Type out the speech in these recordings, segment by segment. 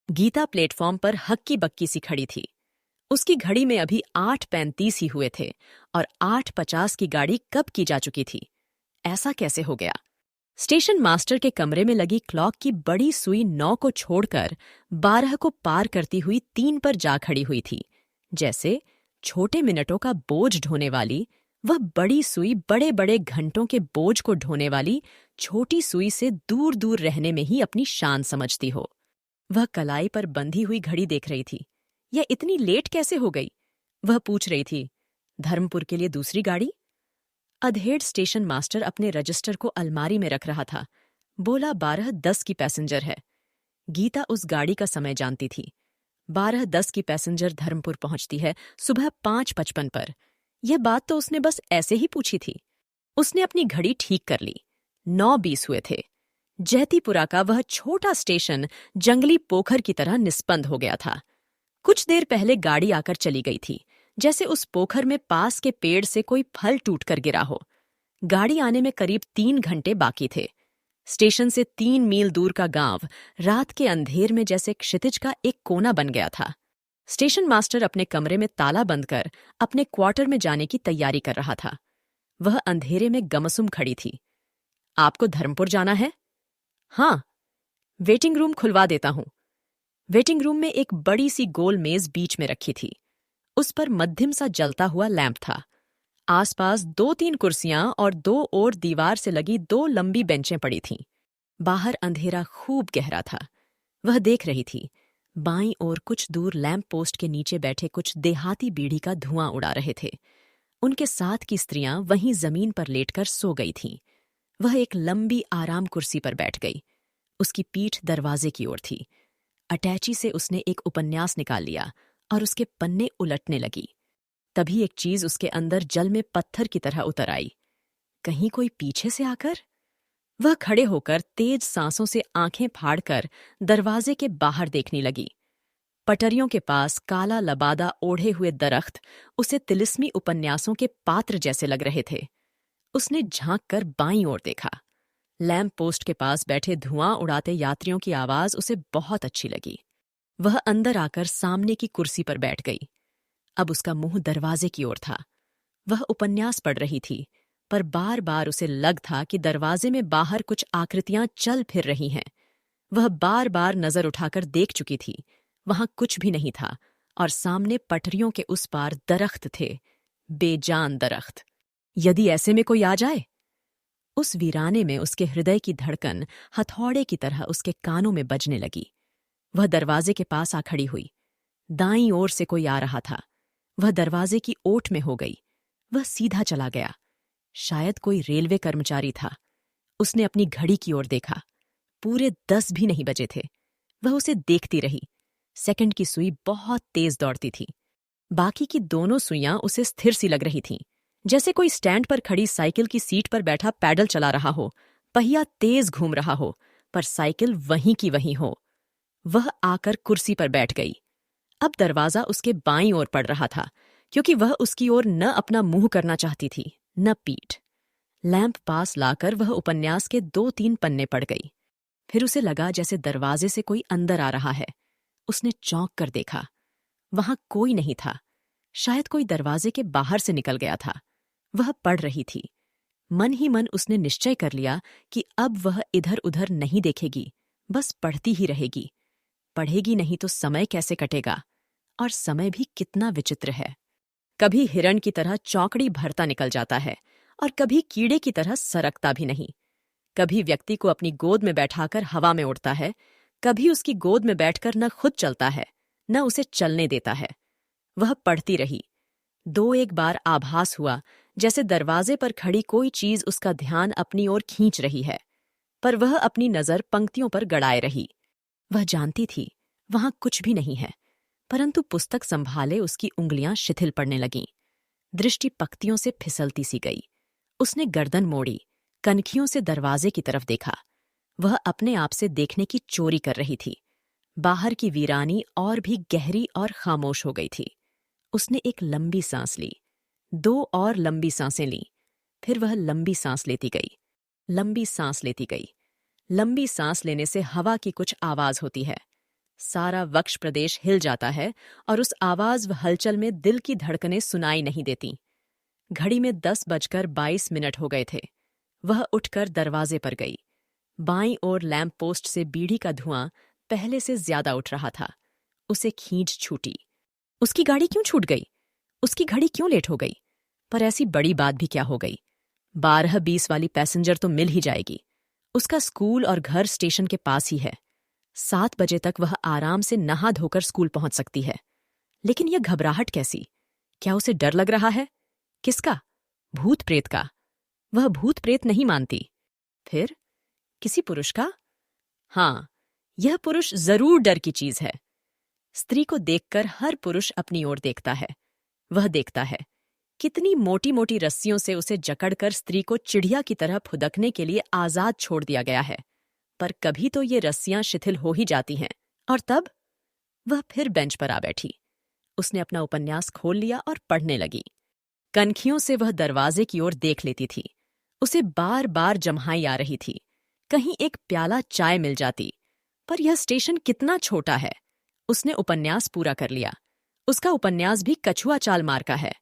Gita platform पर हक्की बक्की सी खड़ी थी। उसकी घड़ी में अभी 8:35 ही हुए थे और 8:50 की गाड़ी कब की जा चुकी थी। ऐसा कैसे हो गया? स्टेशन मास्टर के कमरे में लगी क्लॉक की बड़ी सुई 9 को छोड़कर 12 को पार करती हुई 3 पर जा खड़ी हुई थी। जैसे छोटे मिनटों का बोझ ढोने वाली वह बड़ी सुई बड़े बड़े घंटों के बोझ को ढोने वाली छोटी सुई से दूर दूर रहने में ही अपनी शान समझती हो। वह कलाई पर बंधी हुई घड़ी देख रही थी। यह इतनी लेट कैसे हो गई? वह पूछ रही थी। धर्मपुर के लिए दूसरी गाड़ी? अधेड़ स्टेशन मास्टर अपने रजिस्टर को अलमारी में रख रहा था। बोला 12:10 की पैसेंजर है। गीता उस गाड़ी का समय जानती थी। 12:10 की पैसेंजर धर्मपुर पहुंचती है सुबह 5:55 पर। यह बात तो उसने बस ऐसे ही पूछी थी। उसने अपनी घड़ी ठीक कर ली। 9:20 हुए थे। जैतीपुरा का वह छोटा स्टेशन जंगली पोखर की तरह निस्पंद हो गया था। कुछ देर पहले गाड़ी आकर चली गई थी, जैसे उस पोखर में पास के पेड़ से कोई फल टूटकर गिरा हो। गाड़ी आने में करीब 3 घंटे बाकी थे। स्टेशन से 3 मील दूर का गांव रात के अंधेर में जैसे क्षितिज का एक कोना बन गया था। स्टेशन मास्टर अपने कमरे में ताला बंद कर अपने क्वार्टर में जाने की तैयारी कर रहा था। वह अंधेरे में गमसुम खड़ी थी। आपको धर्मपुर जाना है? हाँ। वेटिंग रूम खुलवा देता हूं। वेटिंग रूम में एक बड़ी सी गोल मेज बीच में रखी थी। उस पर मध्यम सा जलता हुआ लैंप था। आसपास 2-3 कुर्सियां और 2 ओर दीवार से लगी 2 लंबी बेंचें पड़ी थीं। बाहर अंधेरा खूब गहरा था। वह देख रही थी। बाईं ओर कुछ दूर लैंप पोस्ट के नीचे बैठे कुछ देहाती बीड़ी का धुआं उड़ा रहे थे। उनके साथ की स्त्रियां वहीं जमीन पर लेटकर सो गई थीं। वह एक लंबी आराम कुर्सी पर बैठ गई। उसकी पीठ दरवाजे की ओर थी। अटैची से उसने एक उपन्यास निकाल लिया और उसके पन्ने उलटने लगी। तभी एक चीज उसके अंदर जल में पत्थर की तरह उतर आई। कहीं कोई पीछे से आकर? वह खड़े होकर तेज सांसों से आंखें फाड़कर दरवाजे के बाहर देखने लगी। पटरियों के पास काला लबादा ओढ़े हुए दरख्त उसे तिलिस्मी उपन्यासों के पात्र जैसे लग रहे थे। उसने झांक कर बाईं ओर देखा। लैंप पोस्ट के पास बैठे धुआं उड़ाते यात्रियों की आवाज उसे बहुत अच्छी लगी। वह अंदर आकर सामने की कुर्सी पर बैठ गई। अब उसका मुंह दरवाजे की ओर था। वह उपन्यास पढ़ रही थी, पर बार बार उसे लग था कि दरवाजे में बाहर कुछ आकृतियां चल फिर रही हैं। वह बार बार नजर उठाकर देख चुकी थी। वहां कुछ भी नहीं था और सामने पटरियों के उस पार दरख्त थे, बेजान दरख्त। यदि ऐसे में कोई आ जाए? उस वीराने में उसके हृदय की धड़कन हथौड़े की तरह उसके कानों में बजने लगी। वह दरवाजे के पास आ खड़ी हुई। दाईं ओर से कोई आ रहा था। वह दरवाजे की ओट में हो गई। वह सीधा चला गया। शायद कोई रेलवे कर्मचारी था। उसने अपनी घड़ी की ओर देखा। पूरे 10 भी नहीं बजे थे। वह उसे देखती रही। सेकंड की सुई बहुत तेज दौड़ती थी। बाकी की दोनों सुइयां उसे स्थिर सी लग रही थीं, जैसे कोई स्टैंड पर खड़ी साइकिल की सीट पर बैठा पैडल चला रहा हो। पहिया तेज घूम रहा हो, पर साइकिल वहीं की वहीं हो। वह आकर कुर्सी पर बैठ गई। अब दरवाजा उसके बाईं ओर पड़ रहा था, क्योंकि वह उसकी ओर न अपना मुंह करना चाहती थी, न पीठ। लैंप पास लाकर वह उपन्यास के 2-3 पन्ने पढ़ गई। फिर उसे लगा जैसे दरवाजे से कोई अंदर आ रहा है। उसने चौंक कर देखा। वहां कोई नहीं था। शायद कोई दरवाजे के बाहर से निकल गया था। वह पढ़ रही थी। मन ही मन उसने निश्चय कर लिया कि अब वह इधर उधर नहीं देखेगी, बस पढ़ती ही रहेगी। पढ़ेगी नहीं तो समय कैसे कटेगा? और समय भी कितना विचित्र है। कभी हिरण की तरह चौकड़ी भरता निकल जाता है और कभी कीड़े की तरह सरकता भी नहीं। कभी व्यक्ति को अपनी गोद में बैठाकर हवा में उड़ता है, कभी उसकी गोद में बैठकर न खुद चलता है न उसे चलने देता है। वह पढ़ती रही। 2-1 बार आभास हुआ जैसे दरवाजे पर खड़ी कोई चीज उसका ध्यान अपनी ओर खींच रही है, पर वह अपनी नजर पंक्तियों पर गड़ाए रही। वह जानती थी वहां कुछ भी नहीं है, परंतु पुस्तक संभाले उसकी उंगलियां शिथिल पड़ने लगीं। दृष्टि पंक्तियों से फिसलती सी गई। उसने गर्दन मोड़ी, कनखियों से दरवाजे की तरफ देखा। वह अपने आप से देखने की चोरी कर रही थी। बाहर की वीरानी और भी गहरी और खामोश हो गई थी। उसने एक लंबी सांस ली, 2 और लंबी सांसें लीं। फिर वह लंबी सांस लेती गई, लंबी सांस लेती गई। लंबी सांस लेने से हवा की कुछ आवाज होती है। सारा वक्ष प्रदेश हिल जाता है और उस आवाज व हलचल में दिल की धड़कनें सुनाई नहीं देती। घड़ी में 10:22 हो गए थे। वह उठकर दरवाजे पर गई। बाईं ओर लैंप पोस्ट से बीड़ी का धुआं पहले से ज्यादा उठ रहा था। उसे खींच छूटी। उसकी गाड़ी क्यों छूट गई? उसकी घड़ी क्यों लेट हो गई? पर ऐसी बड़ी बात भी क्या हो गई? 12:20 वाली पैसेंजर तो मिल ही जाएगी। उसका स्कूल और घर स्टेशन के पास ही है। 7 बजे तक वह आराम से नहा धोकर स्कूल पहुंच सकती है। लेकिन यह घबराहट कैसी? क्या उसे डर लग रहा है? किसका? भूत प्रेत का। वह भूत प्रेत नहीं मानती। फिर किसी पुरुष का? हाँ, यह पुरुष जरूर डर की चीज है। स्त्री को देखकर हर पुरुष अपनी ओर देखता है। वह देखता है कितनी मोटी मोटी रस्सियों से उसे जकड़कर स्त्री को चिड़िया की तरह फुदकने के लिए आजाद छोड़ दिया गया है। पर कभी तो ये रस्सियां शिथिल हो ही जाती हैं। और तब वह फिर बेंच पर आ बैठी। उसने अपना उपन्यास खोल लिया और पढ़ने लगी। कनखियों से वह दरवाजे की ओर देख लेती थी। उसे बार बार जम्हाई आ रही थी। कहीं एक प्याला चाय मिल जाती। पर यह स्टेशन कितना छोटा है। उसने उपन्यास पूरा कर लिया। उसका उपन्यास भी कछुआ चाल मार का है।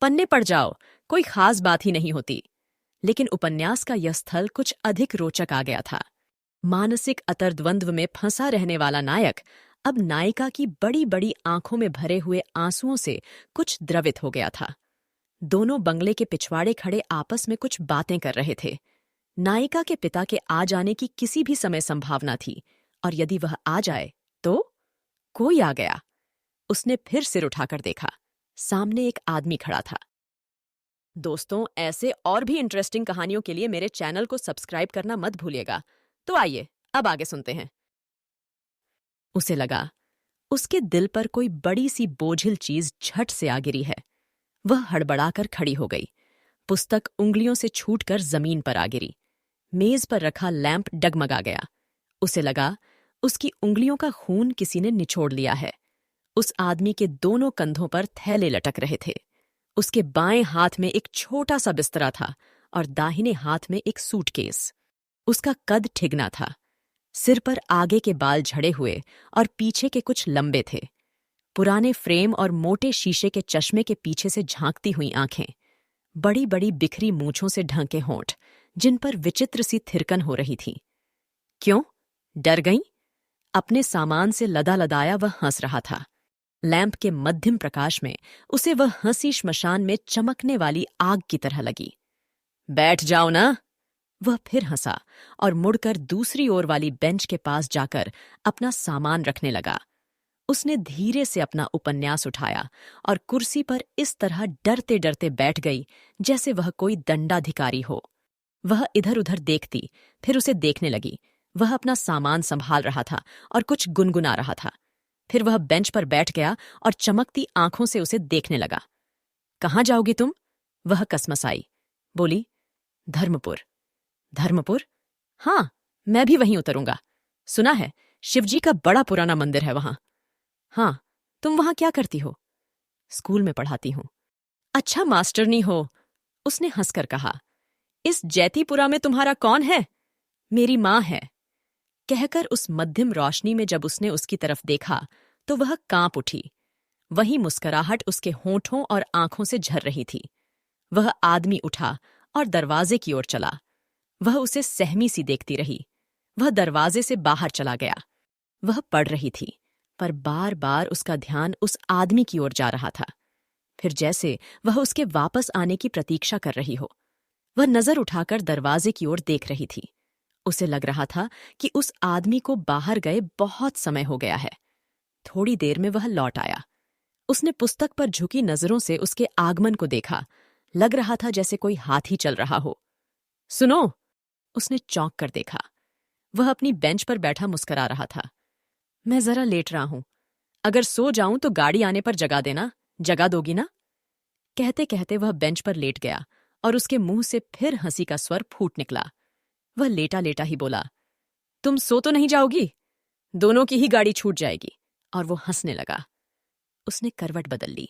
पन्ने पड़ जाओ, कोई खास बात ही नहीं होती। लेकिन उपन्यास का यह स्थल कुछ अधिक रोचक आ गया था। मानसिक अतरद्वंद्व में फंसा रहने वाला नायक अब नायिका की बड़ी बड़ी आंखों में भरे हुए आंसुओं से कुछ द्रवित हो गया था। दोनों बंगले के पिछवाड़े खड़े आपस में कुछ बातें कर रहे थे। नायिका के पिता के आ जाने की किसी भी समय संभावना थी, और यदि वह आ जाए तो? कोई आ गया। उसने फिर सिर उठाकर देखा। सामने एक आदमी खड़ा था। दोस्तों, ऐसे और भी इंटरेस्टिंग कहानियों के लिए मेरे चैनल को सब्सक्राइब करना मत भूलिएगा। तो आइए अब आगे सुनते हैं। उसे लगा उसके दिल पर कोई बड़ी सी बोझिल चीज झट से आ गिरी है। वह हड़बड़ाकर खड़ी हो गई। पुस्तक उंगलियों से छूटकर जमीन पर आ गिरी। मेज पर रखा लैंप डगमगा गया। उसे लगा उसकी उंगलियों का खून किसी ने निचोड़ लिया है। उस आदमी के दोनों कंधों पर थैले लटक रहे थे। उसके बाएं हाथ में एक छोटा सा बिस्तरा था और दाहिने हाथ में एक सूटकेस। उसका कद ठिगना था। सिर पर आगे के बाल झड़े हुए और पीछे के कुछ लंबे थे। पुराने फ्रेम और मोटे शीशे के चश्मे के पीछे से झांकती हुई आंखें, बड़ी बड़ी बिखरी मूंछों से ढंके होंठ जिन पर विचित्र सी थिरकन हो रही थी। क्यों? डर गई? अपने सामान से लदा लदाया वह हंस रहा था। लैंप के मध्यम प्रकाश में उसे वह हंसी श्मशान में चमकने वाली आग की तरह लगी। बैठ जाओ ना। वह फिर हंसा और मुड़कर दूसरी ओर वाली बेंच के पास जाकर अपना सामान रखने लगा। उसने धीरे से अपना उपन्यास उठाया और कुर्सी पर इस तरह डरते डरते बैठ गई जैसे वह कोई दंडाधिकारी हो। वह इधर उधर देखती, फिर उसे देखने लगी। वह अपना सामान संभाल रहा था और कुछ गुनगुना रहा था। फिर वह बेंच पर बैठ गया और चमकती आंखों से उसे देखने लगा। कहाँ जाओगी तुम? वह कसमसाई। बोली, धर्मपुर। धर्मपुर? हाँ, मैं भी वहीं उतरूंगा। सुना है शिवजी का बड़ा पुराना मंदिर है वहां। हाँ, तुम वहां क्या करती हो? स्कूल में पढ़ाती हूं। अच्छा मास्टरनी हो, उसने हंसकर कहा। इस जैतीपुरा में तुम्हारा कौन है? मेरी मां है। कहकर उस मध्यम रोशनी में जब उसने उसकी तरफ देखा तो वह कांप उठी। वही मुस्कुराहट उसके होंठों और आंखों से झर रही थी। वह आदमी उठा और दरवाजे की ओर चला। वह उसे सहमी सी देखती रही। वह दरवाजे से बाहर चला गया। वह पढ़ रही थी, पर बार बार उसका ध्यान उस आदमी की ओर जा रहा था। फिर जैसे वह उसके वापस आने की प्रतीक्षा कर रही हो। वह नजर उठाकर दरवाजे की ओर देख रही थी। उसे लग रहा था कि उस आदमी को बाहर गए बहुत समय हो गया है। थोड़ी देर में वह लौट आया। उसने पुस्तक पर झुकी नजरों से उसके आगमन को देखा। लग रहा था जैसे कोई हाथी चल रहा हो। सुनो, उसने चौंक कर देखा। वह अपनी बेंच पर बैठा मुस्कुरा रहा था। मैं जरा लेट रहा हूं। अगर सो जाऊं तो गाड़ी आने पर जगा देना। जगा दोगी ना? कहते कहते वह बेंच पर लेट गया और उसके मुंह से फिर हंसी का स्वर फूट निकला। वह लेटा लेटा ही बोला, तुम सो तो नहीं जाओगी? दोनों की ही गाड़ी छूट जाएगी। और वो हंसने लगा। उसने करवट बदल ली।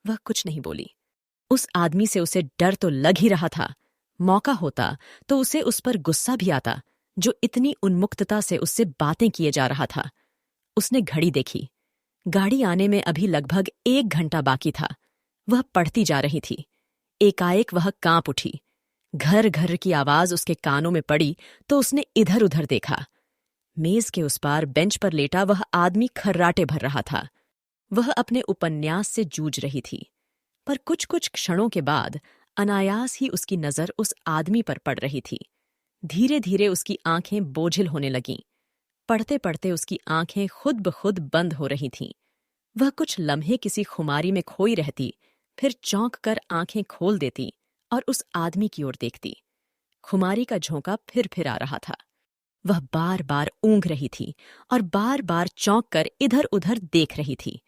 वह कुछ नहीं बोली। उस आदमी से उसे डर तो लग ही रहा था। मौका होता तो उसे उस पर गुस्सा भी आता जो इतनी उन्मुक्तता से उससे बातें किए जा रहा था। उसने घड़ी देखी। गाड़ी आने में अभी लगभग 1 घंटा बाकी था। वह पढ़ती जा रही थी। एकाएक वह कांप उठी। घर घर की आवाज उसके कानों में पड़ी तो उसने इधर उधर देखा। मेज के उस पार बेंच पर लेटा वह आदमी खर्राटे भर रहा था। वह अपने उपन्यास से जूझ रही थी, पर कुछ कुछ क्षणों के बाद अनायास ही उसकी नजर उस आदमी पर पड़ रही थी। धीरे धीरे उसकी आंखें बोझिल होने लगीं। पढ़ते पढ़ते उसकी आंखें खुद ब खुद बंद हो रही थीं। वह कुछ लम्हे किसी खुमारी में खोई रहती, फिर चौंक कर आंखें खोल देती और उस आदमी की ओर देखती। खुमारी का झोंका फिर आ रहा था। वह बार बार ऊँघ रही थी और बार बार चौंक कर इधर उधर देख रही थी।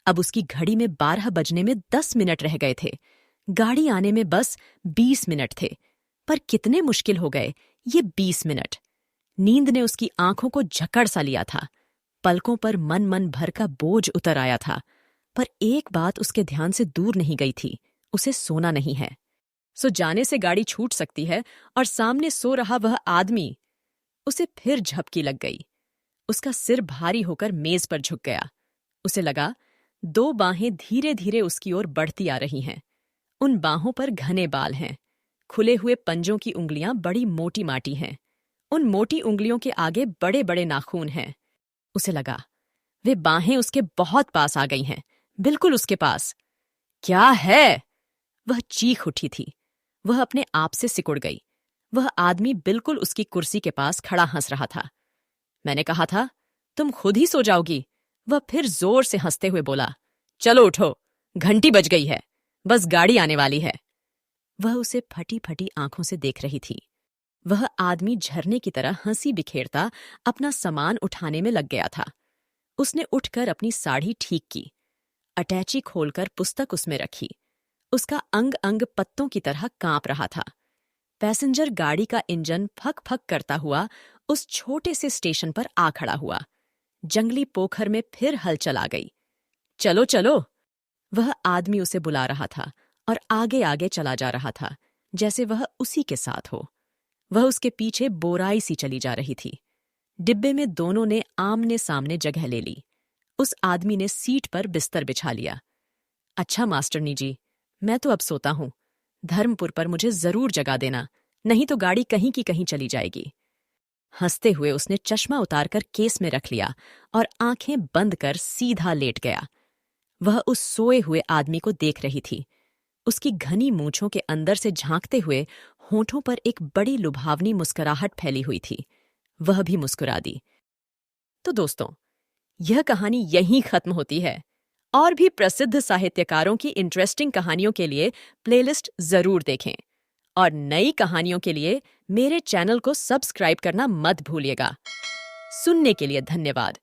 अब उसकी घड़ी में 12 बजने में 10 मिनट रह गए थे। गाड़ी आने में बस 20 मिनट थे। पर कितने मुश्किल हो गए ये 20 मिनट। नींद ने उसकी आंखों को जकड़ सा लिया था। पलकों पर मन मन भर का बोझ उतर आया था। पर एक बात उसके ध्यान से दूर नहीं गई थी, उसे सोना नहीं है। सो जाने से गाड़ी छूट सकती है और सामने सो रहा वह आदमी। उसे फिर झपकी लग गई। उसका सिर भारी होकर मेज पर झुक गया। उसे लगा 2 बाहें धीरे धीरे उसकी ओर बढ़ती आ रही हैं। उन बाहों पर घने बाल हैं। खुले हुए पंजों की उंगलियां बड़ी मोटी माटी हैं। उन मोटी उंगलियों के आगे बड़े बड़े नाखून हैं। उसे लगा वे बाहें उसके बहुत पास आ गई हैं, बिल्कुल उसके पास। क्या है? वह चीख उठी थी। वह अपने आप से सिकुड़ गई। वह आदमी बिल्कुल उसकी कुर्सी के पास खड़ा हंस रहा था। मैंने कहा था तुम खुद ही सो जाओगी। वह फिर जोर से हंसते हुए बोला, चलो उठो, घंटी बज गई है, बस गाड़ी आने वाली है। वह उसे फटी फटी आंखों से देख रही थी। वह आदमी झरने की तरह हंसी बिखेरता अपना सामान उठाने में लग गया था। उसने उठकर अपनी साड़ी ठीक की, अटैची खोलकर पुस्तक उसमें रखी। उसका अंग अंग पत्तों की तरह कांप रहा था। पैसेंजर गाड़ी का इंजन फक फक करता हुआ उस छोटे से स्टेशन पर आ खड़ा हुआ। जंगली पोखर में फिर हलचल आ गई। चलो चलो, वह आदमी उसे बुला रहा था और आगे आगे चला जा रहा था, जैसे वह उसी के साथ हो। वह उसके पीछे बोराई सी चली जा रही थी। डिब्बे में दोनों ने आमने सामने जगह ले ली। उस आदमी ने सीट पर बिस्तर बिछा लिया। अच्छा मास्टरनी जी, मैं तो अब सोता हूं। धर्मपुर पर मुझे जरूर जगा देना, नहीं तो गाड़ी कहीं की कहीं चली जाएगी। हंसते हुए उसने चश्मा उतारकर केस में रख लिया और आंखें बंद कर सीधा लेट गया। वह उस सोए हुए आदमी को देख रही थी। उसकी घनी मूंछों के अंदर से झांकते हुए होठों पर एक बड़ी लुभावनी मुस्कुराहट फैली हुई थी। वह भी मुस्कुरा दी। तो दोस्तों, यह कहानी यहीं खत्म होती है। और भी प्रसिद्ध साहित्यकारों की इंटरेस्टिंग कहानियों के लिए प्लेलिस्ट जरूर देखें। और नई कहानियों के लिए मेरे चैनल को सब्सक्राइब करना मत भूलिएगा। सुनने के लिए धन्यवाद।